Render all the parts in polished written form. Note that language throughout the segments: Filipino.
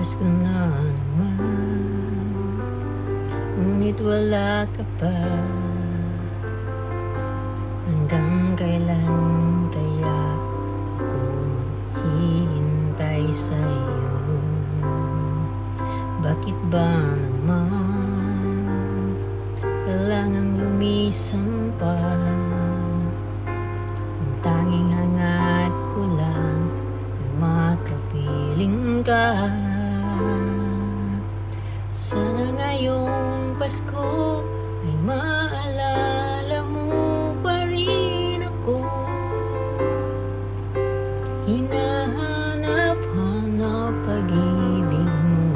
Pasko na naman, ngunit wala ka pa. Hanggang kailan kaya ako maghihintay sa iyo? Bakit ba naman kailangang lumisan pa? Ang tanging hangat ko lang ay makapiling ka. Sana ngayong Pasko ay maalala mo pa rin ako. Hinahanap-hanap pag-ibig mo.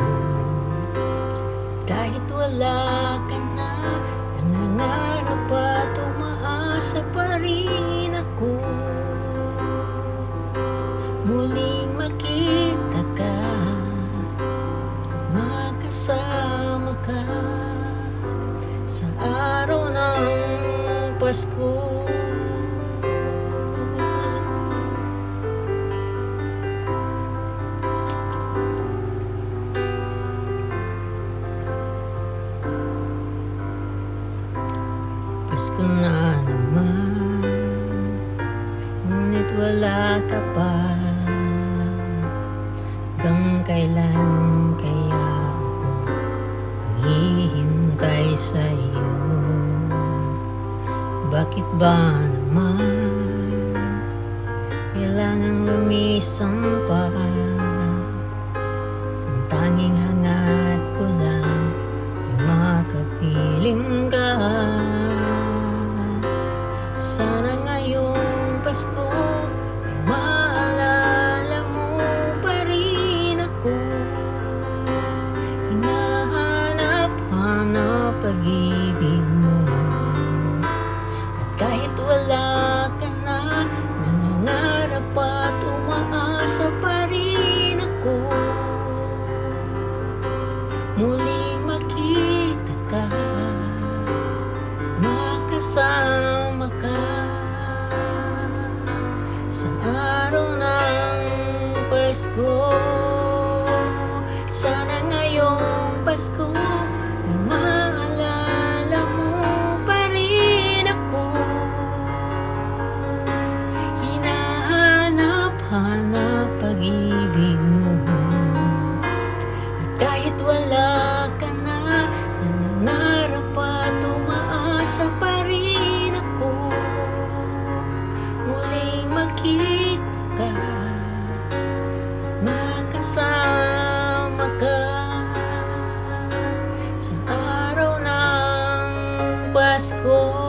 Kahit wala ka na, nangangarap at umaasa pa rin ako. Muling makita ka, makasama ka sa araw ng Pasko. Pasko na naman, ngunit wala ka pa. Hanggang kailan kaya ako maghihintay sa iyo? Bakit ba naman kailangang lumisan pa? Ang tanging hangat ko lang ay makapiling ka. Sana ngayong Pasko ay maalala mo pa rin ako. Hinahanap-hanap pag-ibig mo. At kahit wala ka na, nangangarap at umaasa pa rin ako. Muling makita ka, makasama ka sa araw ng Pasko. Sana ngayong Pasko ay maalala mo pa rin ako. Hinahanap-hanap pag-ibig mo. At kahit wala ka na, nangangarap at umaasa pa rin ako. Muling makita ka, makasama ka sa araw ng Pasko.